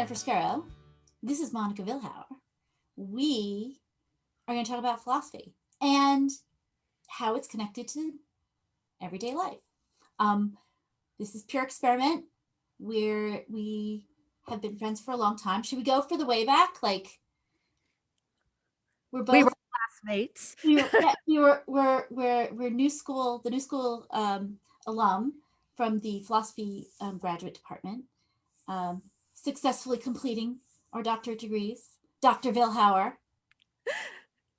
Jennifer Scuro. This is Monica Vilhauer. We are going to talk about philosophy and how it's connected to everyday life. Um, this is pure experiment where we have been friends for a long time. Should we go for the way back? Like we're We were both classmates. we're new school, the new school alum from the philosophy graduate department, successfully completing our doctorate degrees. Dr. Vilhauer,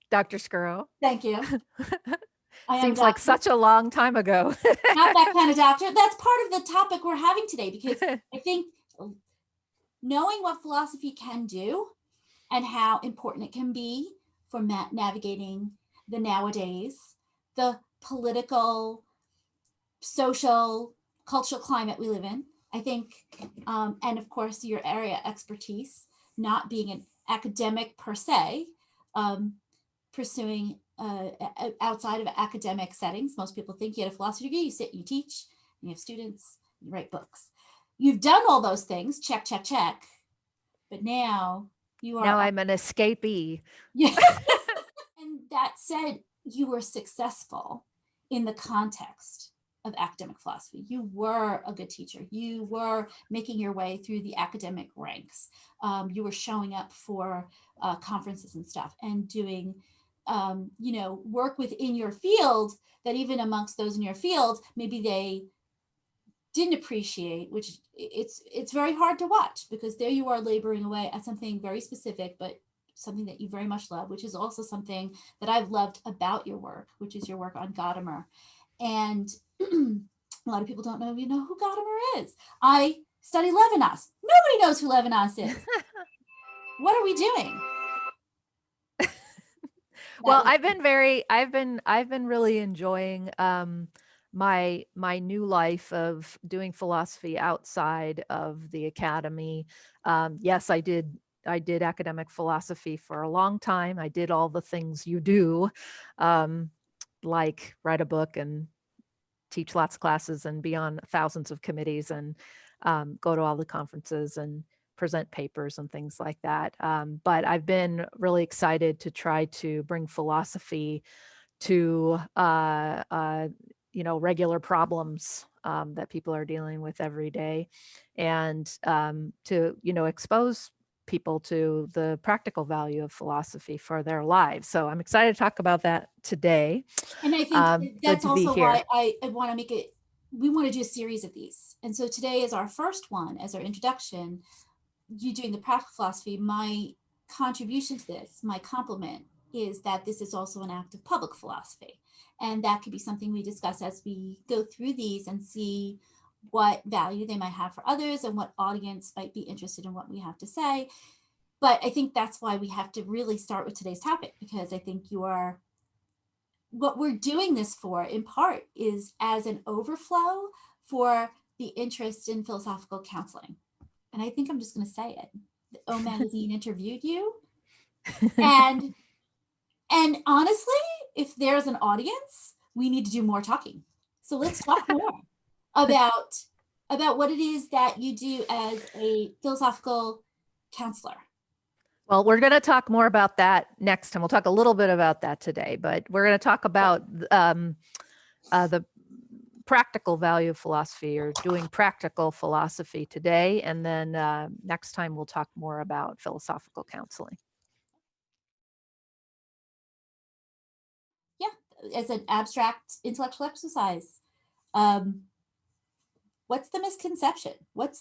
Dr. Scuro. thank you. I am a Seems like doctor, such a long time ago. not that kind of doctor. That's part of the topic we're having today because I think knowing what philosophy can do and how important it can be for navigating the nowadays, the political, social, cultural climate we live in. I think, and of course, your area expertise, not being an academic per se, pursuing outside of academic settings. Most people think you get a philosophy degree, you sit, you teach, you have students, you write books. You've done all those things, check, check, check. But now you are. Now I'm an escapee. Yeah. And that said, you were successful in the context of academic philosophy. You were a good teacher. You were making your way through the academic ranks. You were showing up for conferences and stuff and doing, work within your field that even amongst those in your field, maybe they didn't appreciate, which it's very hard to watch because there you are laboring away at something very specific, but something that you very much love, which is also something that I've loved about your work, which is your work on Gadamer. And a lot of people don't know, who Gadamer is. I study Levinas. Nobody knows who Levinas is. What are we doing? Well, I've been really enjoying my new life of doing philosophy outside of the academy. Yes, I did academic philosophy for a long time. I did all the things you do, like write a book and teach lots of classes and be on thousands of committees and go to all the conferences and present papers and things like that. But I've been really excited to try to bring philosophy to regular problems that people are dealing with every day, and to expose people to the practical value of philosophy for their lives. So I'm excited to talk about that today. And I think that's also here. why I want to make it, we want to do a series of these. And so today is our first one as our introduction. You doing the practical philosophy, my contribution to this, my compliment is that this is also an act of public philosophy. And that could be something we discuss as we go through these and see what value they might have for others and what audience might be interested in what we have to say. But I think that's why we have to really start with today's topic, because I think what we're doing this for in part is as an overflow for the interest in philosophical counseling. And I think I'm just going to say it. The O Magazine interviewed you. And honestly, if there's an audience, we need to do more talking. So let's talk more about what it is that you do as a philosophical counselor. Well, we're going to talk more about that next time. We'll talk a little bit about that today, but we're going to talk about the practical value of philosophy, or doing practical philosophy today. And then next time we'll talk more about philosophical counseling. Yeah, as an abstract intellectual exercise. What's the misconception? What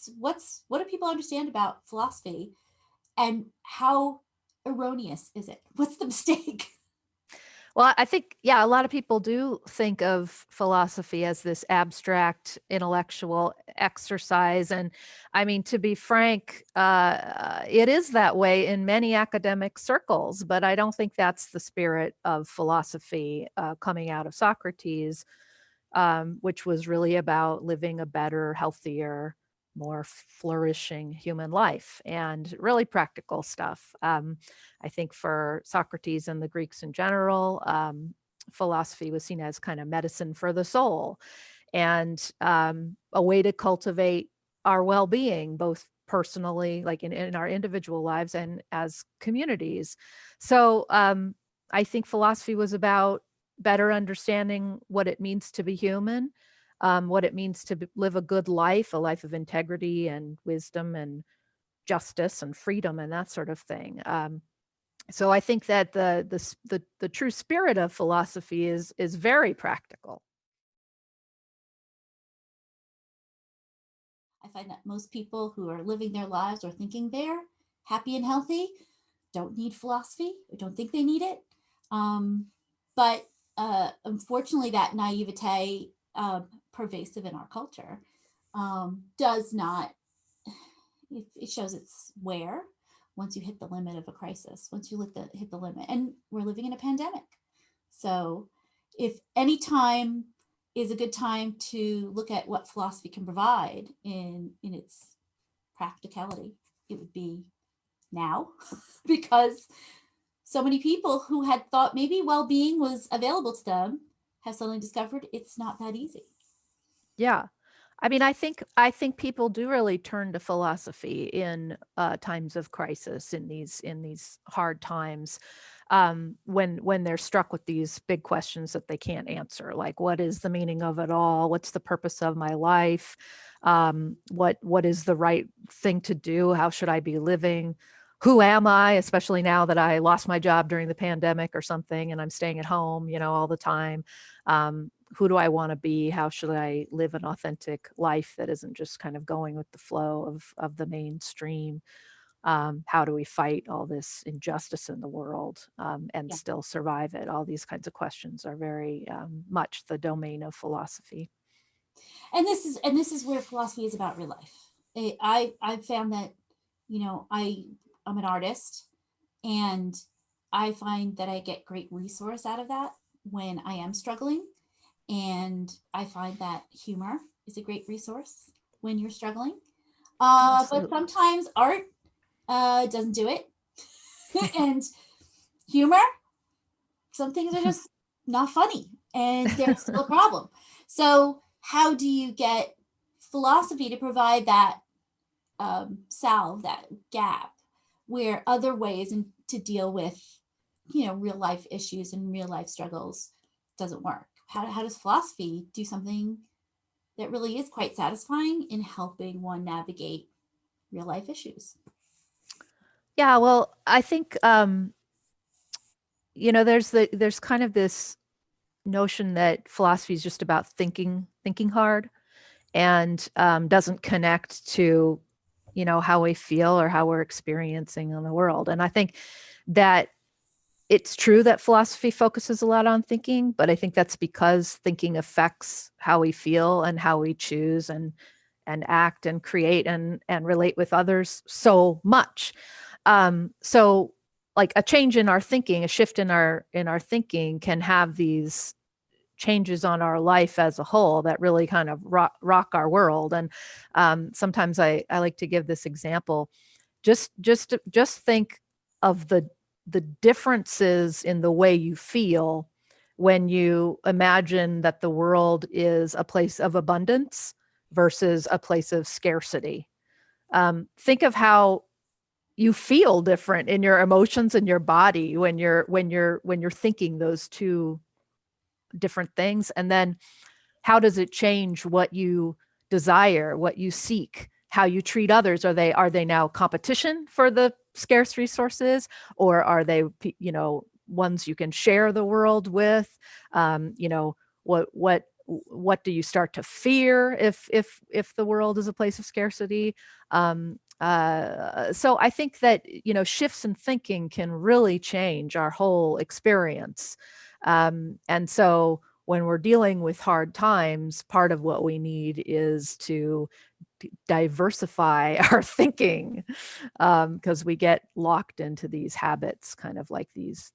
do people understand about philosophy, and how erroneous is it? What's the mistake? Well, I think, a lot of people do think of philosophy as this abstract intellectual exercise. And I mean, to be frank, it is that way in many academic circles, but I don't think that's the spirit of philosophy coming out of Socrates, which was really about living a better, healthier, more flourishing human life, and really practical stuff. I think for Socrates and the Greeks in general, philosophy was seen as kind of medicine for the soul, and a way to cultivate our well-being, both personally, like in our individual lives and as communities. So I think philosophy was about better understanding what it means to be human, what it means to live a good life, a life of integrity and wisdom and justice and freedom and that sort of thing. So I think that the true spirit of philosophy is very practical. I find that most people who are living their lives or thinking they're happy and healthy don't need philosophy or don't think they need it. But unfortunately, that naivete, pervasive in our culture, does not, it shows its wear once you hit the limit of a crisis, once you hit the limit. And we're living in a pandemic. So if any time is a good time to look at what philosophy can provide in its practicality, it would be now because so many people who had thought maybe well-being was available to them have suddenly discovered it's not that easy. Yeah. I mean, I think people do really turn to philosophy in times of crisis, in these hard times, when they're struck with these big questions that they can't answer, like what is the meaning of it all? What's the purpose of my life? What is the right thing to do? How should I be living? Who am I? Especially now that I lost my job during the pandemic or something, and I'm staying at home, all the time. Who do I want to be? How should I live an authentic life that isn't just kind of going with the flow of the mainstream? How do we fight all this injustice in the world and Yeah. still survive it? All these kinds of questions are very much the domain of philosophy. And this is where philosophy is about real life. I've found that, I'm an artist, and I find that I get great resource out of that when I am struggling. And I find that humor is a great resource when you're struggling. But Absolutely. sometimes art doesn't do it. And humor, some things are just not funny and they're still a problem. So, how do you get philosophy to provide that salve, that gap, where other ways to deal with, real life issues and real life struggles doesn't work? How does philosophy do something that really is quite satisfying in helping one navigate real life issues? Yeah, well, I think there's kind of this notion that philosophy is just about thinking hard and doesn't connect to how we feel or how we're experiencing in the world. And I think that it's true that philosophy focuses a lot on thinking, but I think that's because thinking affects how we feel and how we choose and act and create and relate with others so much. So like a change in our thinking, a shift in our thinking can have these changes on our life as a whole that really kind of rock our world. And sometimes I like to give this example. Just think of the differences in the way you feel when you imagine that the world is a place of abundance versus a place of scarcity. Think of how you feel different in your emotions and your body when you're thinking those two different things. And then how does it change what you desire, what you seek, how you treat others? Are they now competition for the scarce resources, or are they ones you can share the world with? What do you start to fear if the world is a place of scarcity? So I think that shifts in thinking can really change our whole experience. And so when we're dealing with hard times, part of what we need is to diversify our thinking, because we get locked into these habits, kind of like these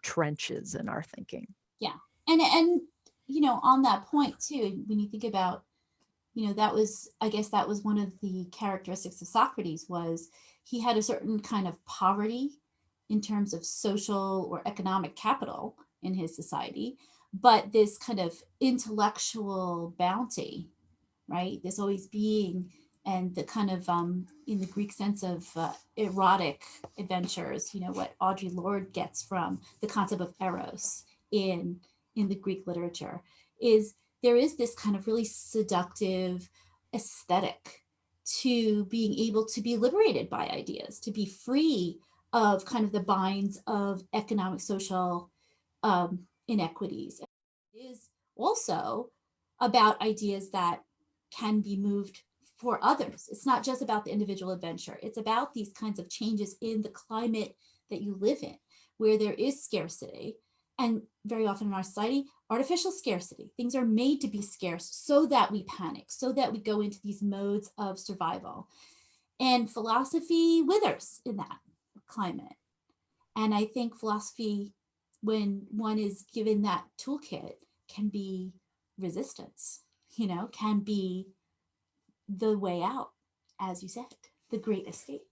trenches in our thinking. Yeah. And on that point too, when you think about, that was, I guess that was one of the characteristics of Socrates, was he had a certain kind of poverty in terms of social or economic capital in his society, but this kind of intellectual bounty, right? This always being and the kind of in the Greek sense of erotic adventures, what Audre Lorde gets from the concept of eros in the Greek literature is there is this kind of really seductive aesthetic to being able to be liberated by ideas, to be free of kind of the binds of economic, social inequities. It is also about ideas that can be moved for others. It's not just about the individual adventure. It's about these kinds of changes in the climate that you live in, where there is scarcity. And very often in our society, artificial scarcity. Things are made to be scarce so that we panic, so that we go into these modes of survival. And philosophy withers in that climate. And I think philosophy, when one is given that toolkit, can be resistance, can be the way out, as you said, the great escape.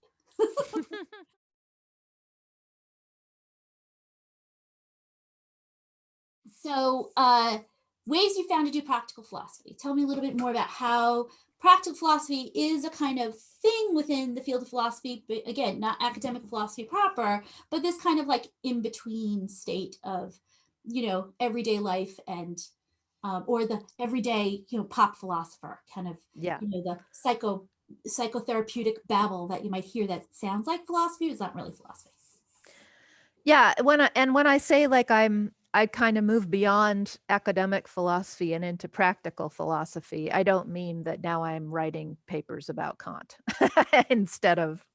So, ways you found to do practical philosophy. Tell me a little bit more about how practical philosophy is a kind of thing within the field of philosophy, but again, not academic philosophy proper, but this kind of like in between state of, everyday life and, or the everyday, pop philosopher kind of, Yeah. the psychotherapeutic babble that you might hear that sounds like philosophy is not really philosophy. Yeah, when I say like I kind of move beyond academic philosophy and into practical philosophy, I don't mean that now I'm writing papers about Kant instead of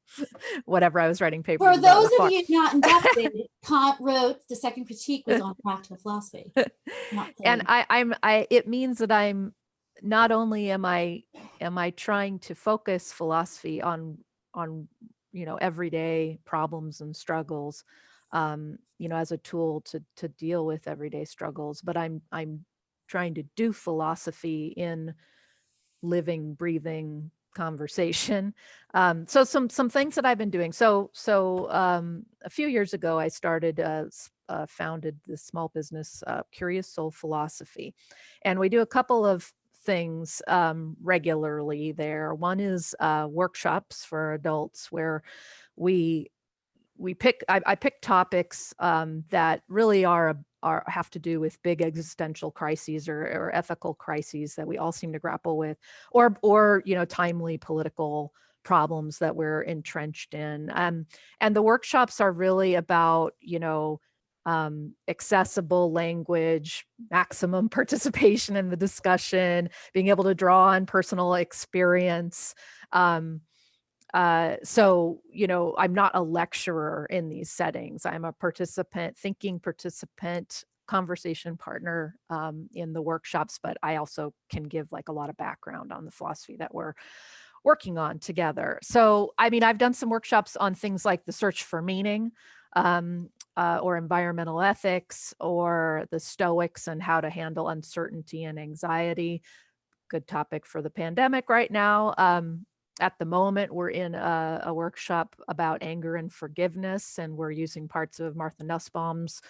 whatever I was writing For papers about those of before. you not inducted, Kant wrote the second critique was on practical philosophy. Not And saying. it means that I'm not only am I trying to focus philosophy on everyday problems and struggles, as a tool to deal with everyday struggles, but I'm trying to do philosophy in living, breathing conversation. So some things that I've been doing. So a few years ago, I started founded this small business, Curious Soul Philosophy, and we do a couple of things regularly there. One is workshops for adults where we I pick topics that really are have to do with big existential crises or ethical crises that we all seem to grapple with, or timely political problems that we're entrenched in. And the workshops are really about accessible language, maximum participation in the discussion, being able to draw on personal experience. So, I'm not a lecturer in these settings. I'm a participant, thinking participant, conversation partner in the workshops, but I also can give like a lot of background on the philosophy that we're working on together. So, I mean, I've done some workshops on things like the search for meaning, or environmental ethics, or the Stoics and how to handle uncertainty and anxiety. Good topic for the pandemic right now. At the moment, we're in a workshop about anger and forgiveness, and we're using parts of Martha Nussbaum's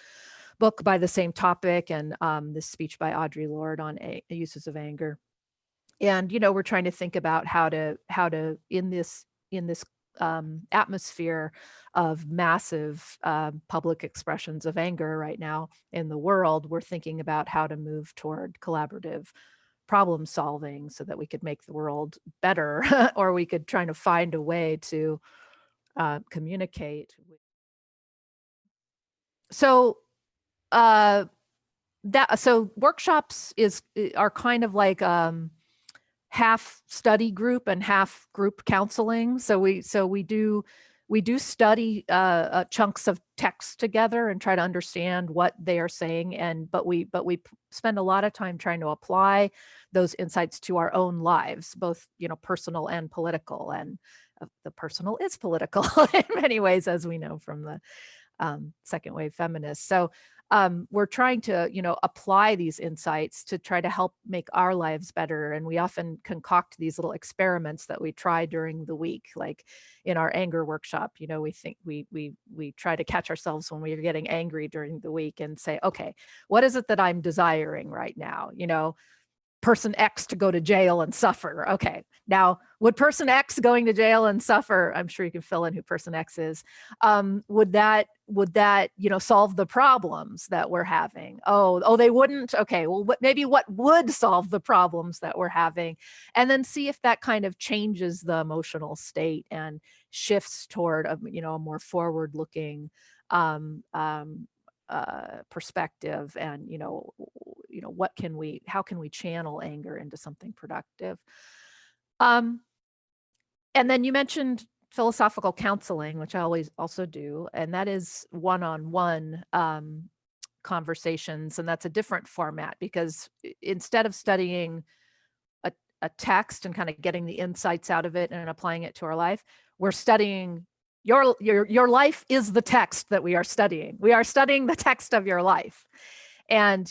book by the same topic, and this speech by Audre Lorde on uses of anger. And we're trying to think about how to in this atmosphere of massive public expressions of anger right now in the world, we're thinking about how to move toward collaborative problem solving so that we could make the world better, or we could try to find a way to communicate. So uh, so workshops are kind of like half study group and half group counseling. So we do study chunks of text together and try to understand what they are saying, but we spend a lot of time trying to apply those insights to our own lives, both personal and political. And the personal is political in many ways, as we know from the second wave feminists. So we're trying to, apply these insights to try to help make our lives better. And we often concoct these little experiments that we try during the week, like in our anger workshop. We think we try to catch ourselves when we are getting angry during the week and say, okay, what is it that I'm desiring right now? person X to go to jail and suffer. Okay. Now, would person X going to jail and suffer, I'm sure you can fill in who person X is, would that, solve the problems that we're having? Oh, they wouldn't? Okay, well, maybe what would solve the problems that we're having? And then see if that kind of changes the emotional state and shifts toward a more forward-looking perspective, and how can we channel anger into something productive. um and then you mentioned philosophical counseling, which I always also do, and that is one-on-one conversations, and that's a different format, because instead of studying a, a text and kind of getting the insights out of it and applying it to our life, we're studying your life is the text that we are studying. We are studying the text of your life. And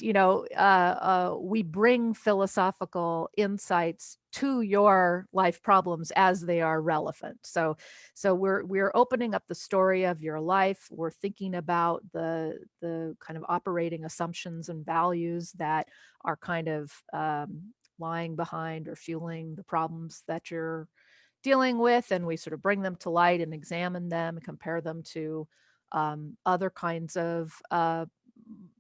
we bring philosophical insights to your life problems as they are relevant. So we're opening up the story of your life. We're thinking about the kind of operating assumptions and values that are kind of lying behind or fueling the problems that you're dealing with, and we sort of bring them to light and examine them and compare them to other kinds of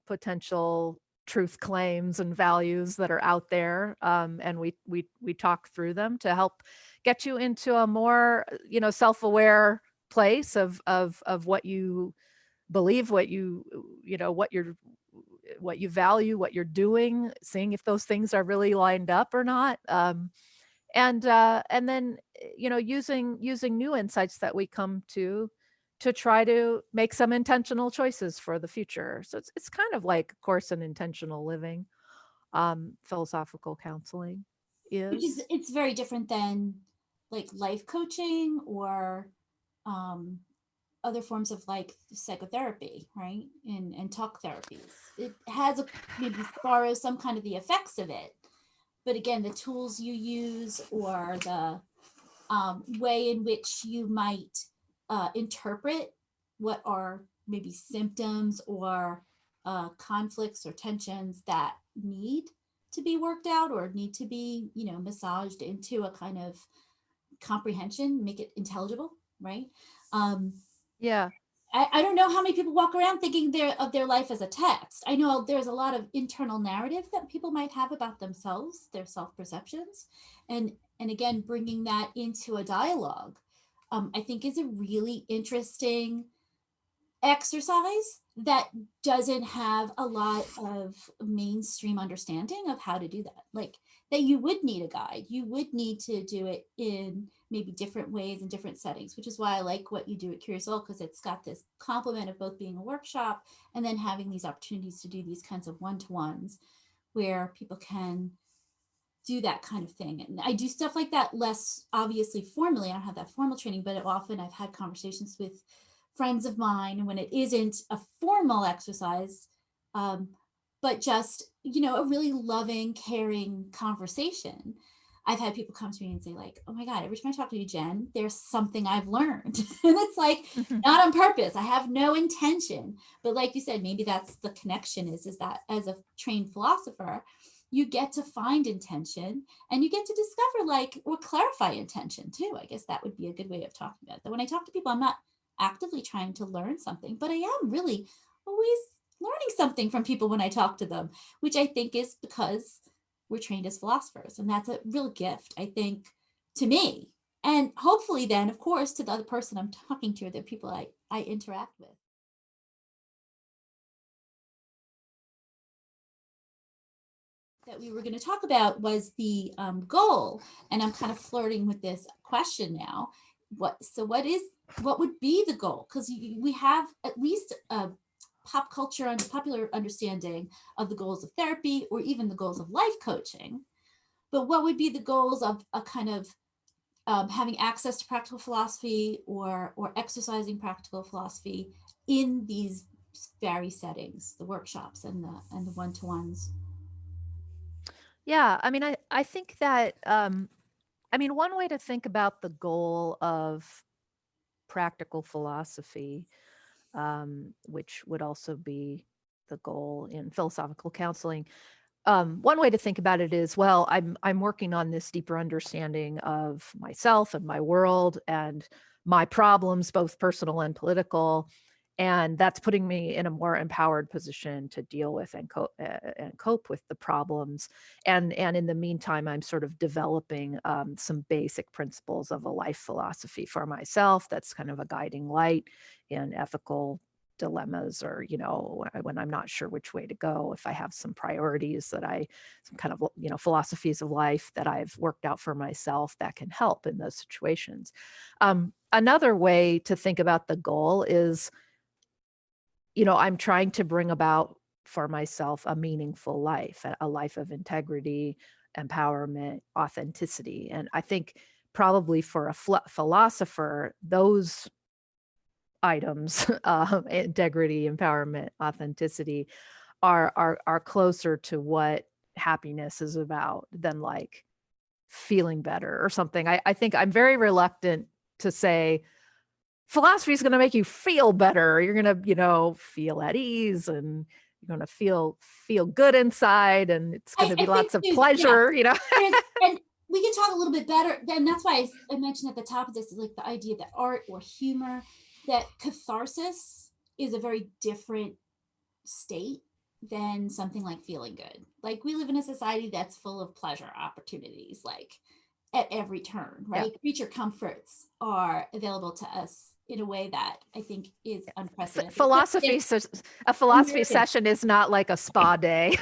potential truth claims and values that are out there, and we talk through them to help get you into a more self-aware place of what you believe, what what you value, what you're doing, seeing if those things are really lined up or not. And then using new insights that we come to try to make some intentional choices for the future. So it's kind of like, of course, an intentional living. Philosophical counseling Which is, is. it's very different than like life coaching or um, other forms of like psychotherapy, right? And talk therapies. It has maybe borrows some kind of the effects of it, but again, the tools you use or the way in which you might interpret what are maybe symptoms or conflicts or tensions that need to be worked out or need to be, massaged into a kind of comprehension, make it intelligible, right? Um, Yeah. I don't know how many people walk around thinking of their life as a text. I know there's a lot of internal narrative that people might have about themselves, their self perceptions, and again, bringing that into a dialogue, I think is a really interesting exercise that doesn't have a lot of mainstream understanding of how to do that. Like that you would need a guide. You would need to do it in maybe different ways and different settings, which is why I like what you do at Curious Owl, because it's got this complement of both being a workshop and then having these opportunities to do these kinds of one-to-ones where people can do that kind of thing. And I do stuff like that less obviously formally. I don't have that formal training, but often I've had conversations with friends of mine when it isn't a formal exercise, um, but just, a really loving, caring conversation. I've had people come to me and say, like, oh my God, every time I talk to you, Jen, there's something I've learned. And it's like, not on purpose. I have no intention. But like you said, maybe that's the connection is that as a trained philosopher, you get to find intention and you get to discover or clarify intention too. I guess that would be a good way of talking about it. That when I talk to people, I'm not actively trying to learn something, but I am really always learning something from people when I talk to them, which I think is because we're trained as philosophers. And that's a real gift, I think, to me. And hopefully then, of course, to the other person I'm talking to or the people I interact with. That we were going to talk about was the goal, and I'm kind of flirting with this question now. What would be the goal? Because we have at least a pop culture and popular understanding of the goals of therapy or even the goals of life coaching. But what would be the goals of a kind of having access to practical philosophy or exercising practical philosophy in these very settings, the workshops and the one-to-ones? Yeah. I think that, one way to think about the goal of practical philosophy, which would also be the goal in philosophical counseling, one way to think about it is, well, I'm working on this deeper understanding of myself and my world and my problems, both personal and political, and that's putting me in a more empowered position to deal with and cope with the problems. And in the meantime, I'm sort of developing some basic principles of a life philosophy for myself. That's kind of a guiding light in ethical dilemmas, or when I'm not sure which way to go, if I have some priorities that some kind of philosophies of life that I've worked out for myself that can help in those situations. Another way to think about the goal is, I'm trying to bring about for myself a meaningful life, a life of integrity, empowerment, authenticity. And I think probably for a philosopher, those items, integrity, empowerment, authenticity, are closer to what happiness is about than like feeling better or something. I think I'm very reluctant to say philosophy is going to make you feel better. You're going to, feel at ease, and you're going to feel good inside, and it's going to be lots of pleasure, And we can talk a little bit better. And that's why I mentioned at the top of this, is like the idea that art or humor, that catharsis is a very different state than something like feeling good. Like, we live in a society that's full of pleasure opportunities, like at every turn, right? Yeah. Creature comforts are available to us in a way that I think is unprecedented. A philosophy session is not like a spa day.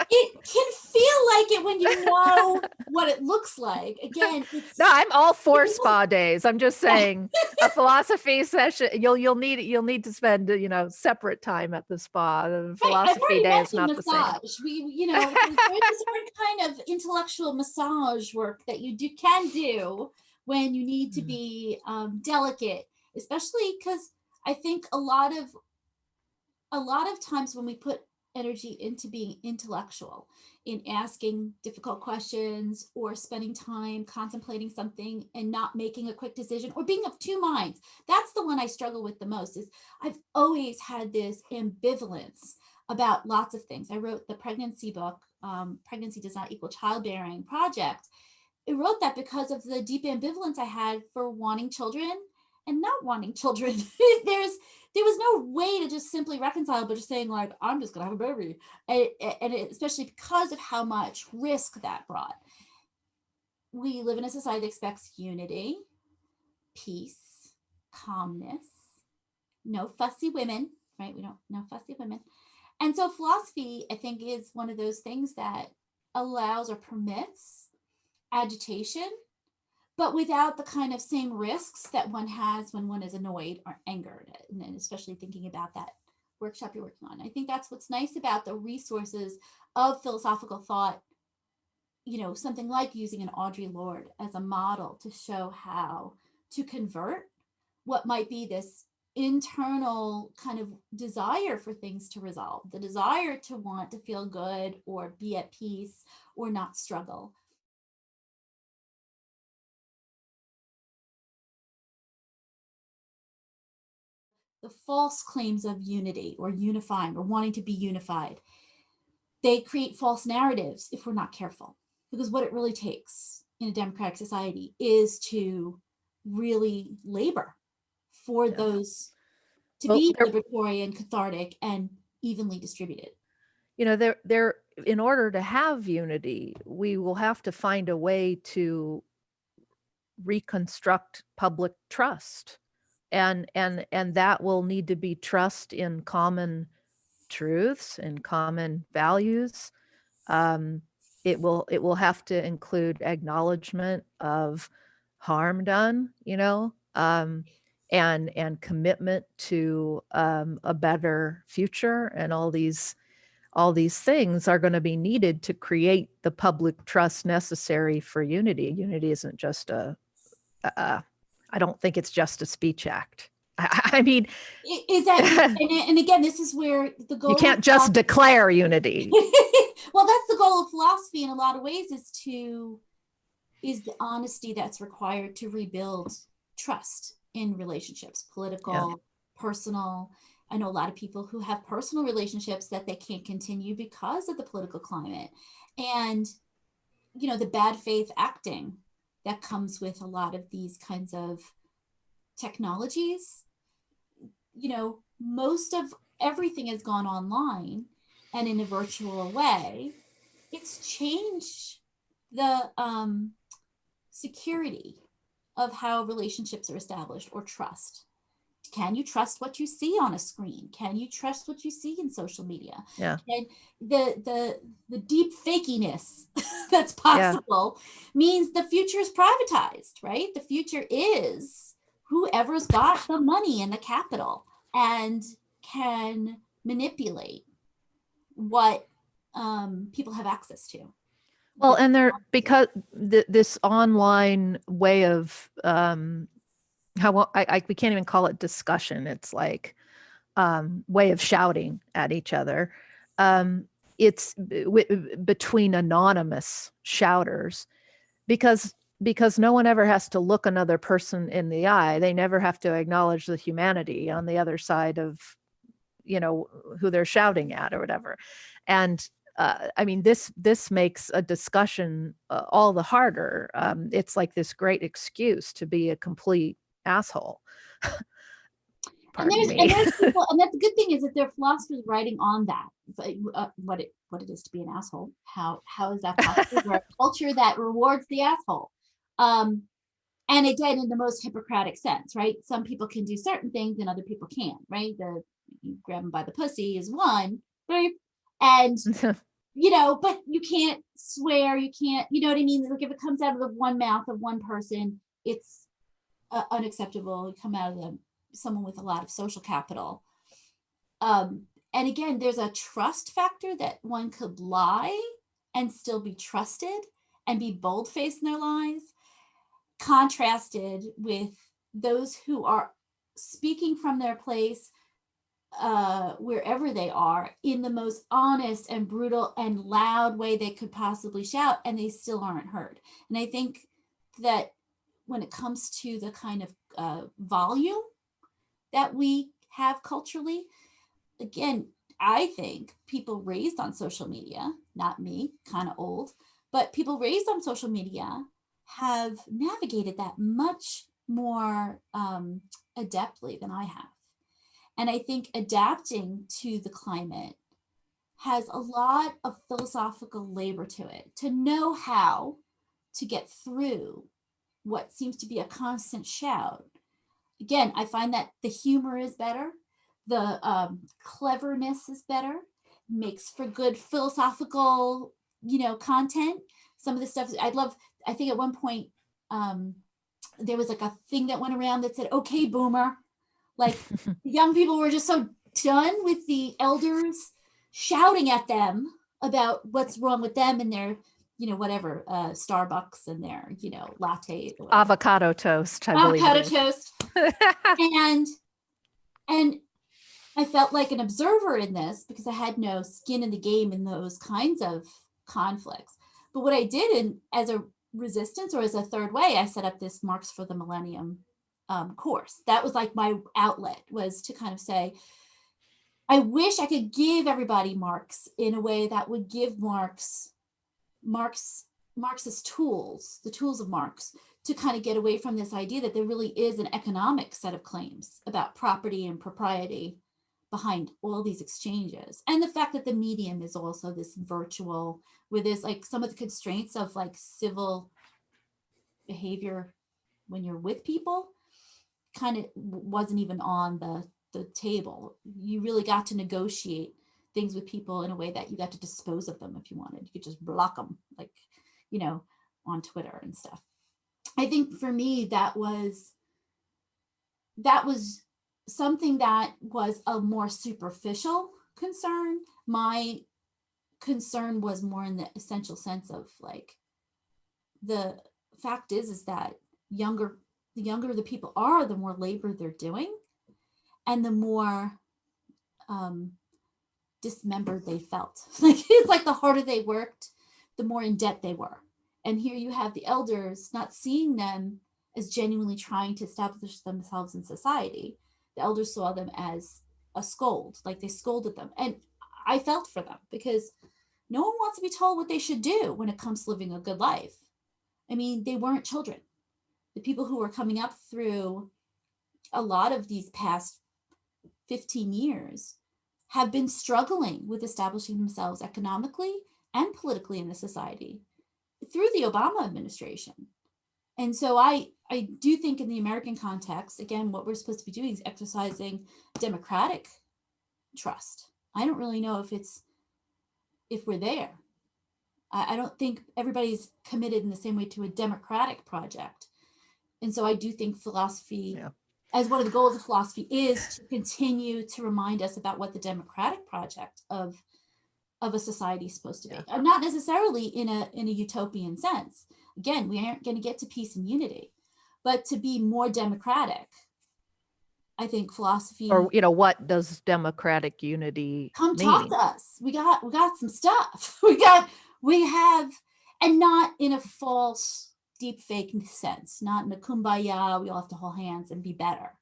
It can feel like it when you know what it looks like. Again, no, I'm all for spa days. I'm just saying, a philosophy session, you'll need to spend separate time at the spa. The philosophy day is not massage. The same. There's a certain kind of intellectual massage work that you can do when you need to be delicate, especially because I think a lot of times when we put energy into being intellectual, in asking difficult questions or spending time contemplating something and not making a quick decision, or being of two minds, that's the one I struggle with the most. Is I've always had this ambivalence about lots of things. I wrote the pregnancy book, Pregnancy Does Not Equal Childbearing Project. I wrote that because of the deep ambivalence I had for wanting children and not wanting children. There was no way to just simply reconcile, but just saying like, I'm just gonna have a baby, and especially because of how much risk that brought. We live in a society that expects unity, peace, calmness, no fussy women, right? We don't no fussy women. And so philosophy, I think, is one of those things that allows or permits agitation, but without the kind of same risks that one has when one is annoyed or angered, and especially thinking about that workshop you're working on. I think that's what's nice about the resources of philosophical thought, something like using an Audre Lorde as a model to show how to convert what might be this internal kind of desire for things to resolve, the desire to want to feel good or be at peace or not struggle. The false claims of unity or unifying or wanting to be unified, they create false narratives if we're not careful. Because what it really takes in a democratic society is to really labor for those to be libertarian, cathartic, and evenly distributed. There, in order to have unity, we will have to find a way to reconstruct public trust, and that will need to be trust in common truths and common values. It will have to include acknowledgement of harm done, and commitment to a better future. And all these things are going to be needed to create the public trust necessary for unity. Unity isn't just I don't think it's just a speech act. I mean, is that, and again, this is where the goal. You can't just declare unity. Well, that's the goal of philosophy in a lot of ways, is the honesty that's required to rebuild trust in relationships, political, personal, I know a lot of people who have personal relationships that they can't continue because of the political climate. And, the bad faith acting that comes with a lot of these kinds of technologies. Most of everything has gone online and in a virtual way. It's changed the security of how relationships are established or trust. Can you trust what you see on a screen? Can you trust what you see in social media? Yeah. And the deep fakiness that's Yeah. possible means the future is privatized, right? The future is whoever's got the money and the capital and can manipulate what people have access to. Well, and there, because this online way of we can't even call it discussion. It's like way of shouting at each other. It's between anonymous shouters, because no one ever has to look another person in the eye. They never have to acknowledge the humanity on the other side of, who they're shouting at or whatever. And I mean, this makes a discussion all the harder. It's like this great excuse to be a complete asshole. And there's people, and that's the good thing is that there are philosophers writing on that, what it is to be an asshole. How is that possible? We're a culture that rewards the asshole, and again, in the most Hippocratic sense, right? Some people can do certain things and other people can't, right? You grab them by the pussy is one, right? And but you can't swear, you can't, you know what I mean? Like if it comes out of the one mouth of one person, it's unacceptable. You come out of someone with a lot of social capital. And again, there's a trust factor that one could lie and still be trusted and be bold-faced in their lies, contrasted with those who are speaking from their place wherever they are in the most honest and brutal and loud way they could possibly shout, and they still aren't heard. And I think that when it comes to the kind of volume that we have culturally, again, I think people raised on social media, not me, kind of old, but people raised on social media have navigated that much more adeptly than I have. And I think adapting to the climate has a lot of philosophical labor to it, to know how to get through what seems to be a constant shout. Again, I find that the humor is better, the cleverness is better, makes for good philosophical, content. Some of the stuff I think at one point there was like a thing that went around that said, "Okay, boomer." Like the young people were just so done with the elders shouting at them about what's wrong with them and their, whatever, Starbucks and their, latte. Avocado toast, I believe. Avocado toast. and I felt like an observer in this because I had no skin in the game in those kinds of conflicts. But what I did as a resistance or as a third way, I set up this Marx for the Millennium course. That was like my outlet, was to kind of say, I wish I could give everybody Marx in a way that would give Marx's tools, the tools of Marx, to kind of get away from this idea that there really is an economic set of claims about property and propriety behind all these exchanges. And the fact that the medium is also this virtual, where there's like some of the constraints of like civil behavior when you're with people kind of wasn't even on the table. You really got to negotiate things with people in a way that you got to dispose of them if you wanted. You could just block them, like, on Twitter and stuff. I think for me, that was something that was a more superficial concern. My concern was more in the essential sense of like, the fact is that the younger the people are, the more labor they're doing and the more dismembered they felt. Like it's like the harder they worked, the more in debt they were. And here you have the elders not seeing them as genuinely trying to establish themselves in society. The elders saw them as a scold, like they scolded them. And I felt for them because no one wants to be told what they should do when it comes to living a good life. I mean, they weren't children. The people who were coming up through a lot of these past 15 years have been struggling with establishing themselves economically and politically in the society through the Obama administration. And so I do think in the American context, again, what we're supposed to be doing is exercising democratic trust. I don't really know if we're there. I don't think everybody's committed in the same way to a democratic project. And so I do think philosophy, as one of the goals of philosophy, is to continue to remind us about what the democratic project of a society is supposed to be. Not necessarily in a utopian sense. Again, we aren't going to get to peace and unity, but to be more democratic. I think philosophy, or what does democratic unity come mean? talk to us. We got some stuff. We have, and not in a false deep fake sense, not in a kumbaya, we all have to hold hands and be better.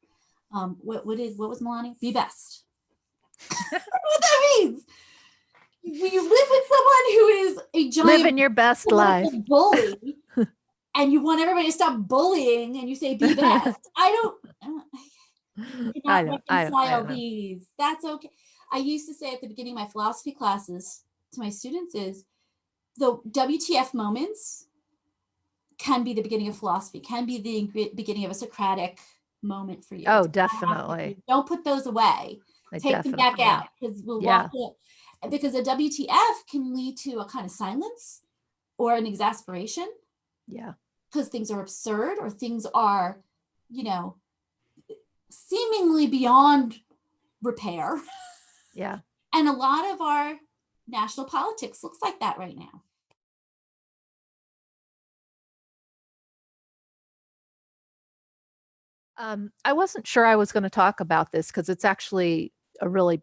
What was Melania? Be best. What that means. You live with someone who is a giant, living your best life, bully, and you want everybody to stop bullying, and you say be best. I cannot reconcile these. That's okay. I used to say at the beginning of my philosophy classes to my students is the WTF moments can be the beginning of philosophy, can be the beginning of a Socratic moment for you. Oh, definitely. Don't put those away. Take them back out, because we'll walk it. Because a WTF can lead to a kind of silence or an exasperation. Yeah. Because things are absurd or things are, seemingly beyond repair. Yeah. And a lot of our national politics looks like that right now. I wasn't sure I was going to talk about this because it's actually a really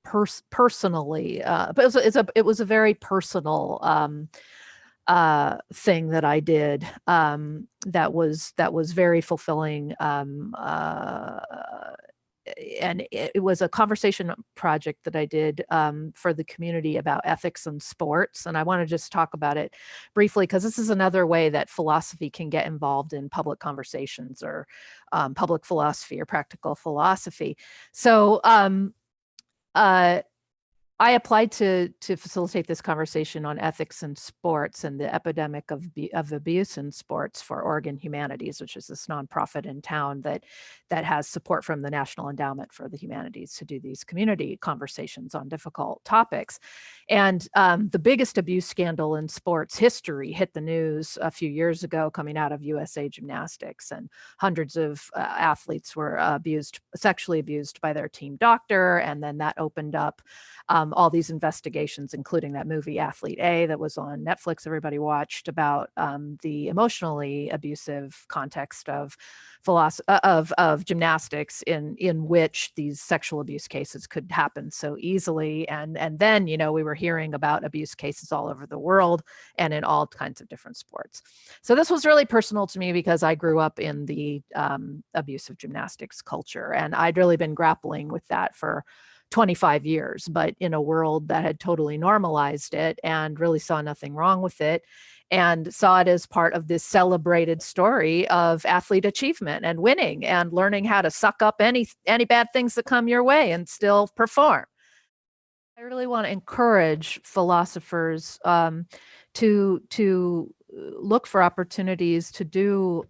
personally, but it was a very personal thing that I did that was very fulfilling. And it was a conversation project that I did for the community about ethics and sports. And I want to just talk about it briefly because this is another way that philosophy can get involved in public conversations or public philosophy or practical philosophy. So I applied to facilitate this conversation on ethics in sports and the epidemic of abuse in sports for Oregon Humanities, which is this nonprofit in town that has support from the National Endowment for the Humanities to do these community conversations on difficult topics. And the biggest abuse scandal in sports history hit the news a few years ago, coming out of USA Gymnastics, and hundreds of athletes were sexually abused by their team doctor, and then that opened up all these investigations, including that movie Athlete A that was on Netflix, everybody watched, about the emotionally abusive context of gymnastics in which these sexual abuse cases could happen so easily. And then, we were hearing about abuse cases all over the world and in all kinds of different sports. So this was really personal to me because I grew up in the abusive gymnastics culture, and I'd really been grappling with that for 25 years, but in a world that had totally normalized it and really saw nothing wrong with it, and saw it as part of this celebrated story of athlete achievement and winning and learning how to suck up any bad things that come your way and still perform. I really want to encourage philosophers to look for opportunities to do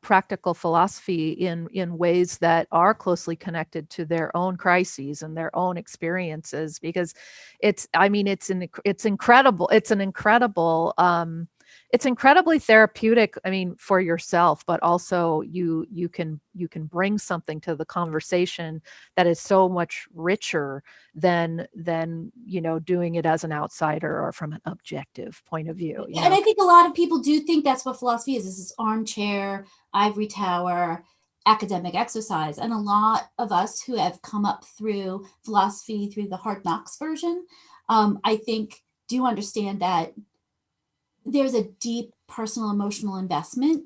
practical philosophy in ways that are closely connected to their own crises and their own experiences, because it's incredible. It's incredibly therapeutic, for yourself, but also you can bring something to the conversation that is so much richer than doing it as an outsider or from an objective point of view. And I think a lot of people do think that's what philosophy is. This is armchair, ivory tower, academic exercise. And a lot of us who have come up through philosophy through the Hard Knocks version, I think do understand that there's a deep personal emotional investment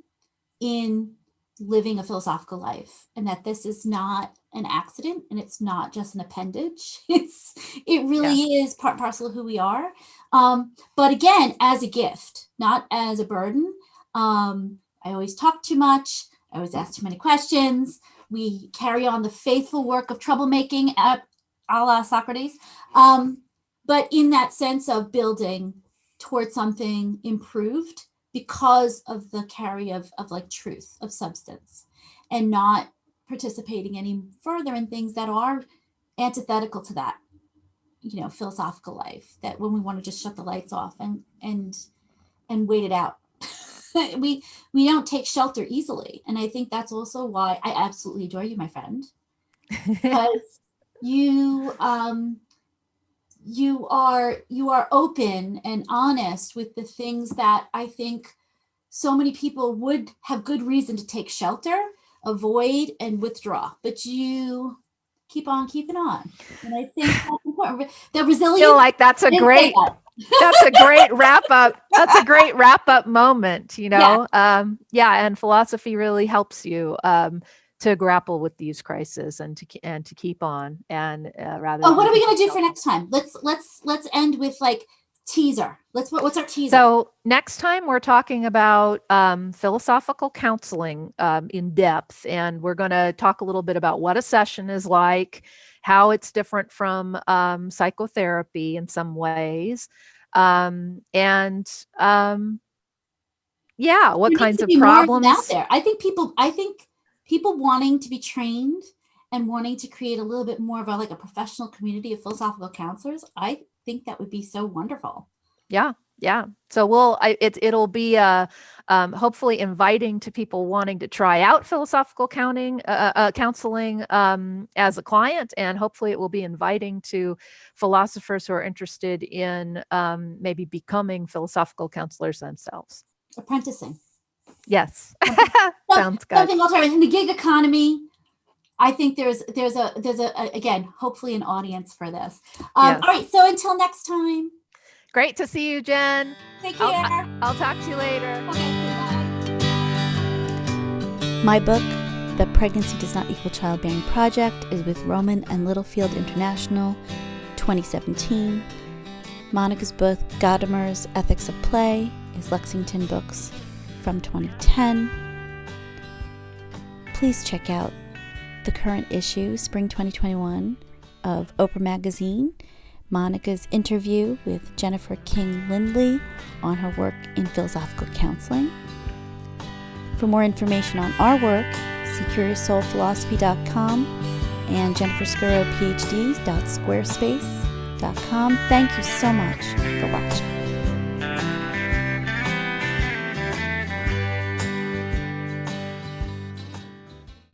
in living a philosophical life, and that this is not an accident and it's not just an appendage. It really is part and parcel of who we are. But again, as a gift, not as a burden. I always talk too much. I always ask too many questions. We carry on the faithful work of troublemaking a la Socrates. But in that sense of building towards something improved because of the carry of like truth, of substance, and not participating any further in things that are antithetical to that, philosophical life, that when we want to just shut the lights off and wait it out. we don't take shelter easily. And I think that's also why I absolutely adore you, my friend, because you are open and honest with the things that I think so many people would have good reason to take shelter, avoid, and withdraw. But you keep on keeping on. And I think that's important. The resilience. I feel like that's a great wrap up. That's a great wrap up moment, and philosophy really helps you to grapple with these crises and to keep on and rather. Oh, what are we going to do for next time? Let's end with like teaser. What's our teaser? So next time we're talking about philosophical counseling in depth, and we're going to talk a little bit about what a session is like, how it's different from psychotherapy in some ways, what kinds of problems out there. I think people wanting to be trained and wanting to create a little bit more of a professional community of philosophical counselors. I think that would be so wonderful. Yeah. So it'll be hopefully inviting to people wanting to try out philosophical counseling as a client, and hopefully it will be inviting to philosophers who are interested in maybe becoming philosophical counselors themselves. Apprenticing. Yes. Sounds good. Something else in the gig economy. I think there's again, hopefully an audience for this. Yes. All right. So until next time. Great to see you, Jen. Take care. I'll talk to you later. Okay, bye. My book, The Pregnancy Does Not Equal Childbearing Project, is with Rowman and Littlefield International, 2017. Monica's book, Gadamer's Ethics of Play, is Lexington Books from 2010. Please check out the current issue, spring 2021, of Oprah Magazine, Monica's interview with Jennifer King Lindley on her work in philosophical counseling. For more information on our work, see CuriousSoulPhilosophy.com and Jennifer Scuro PhDs.squarespace.com. Thank you so much for watching.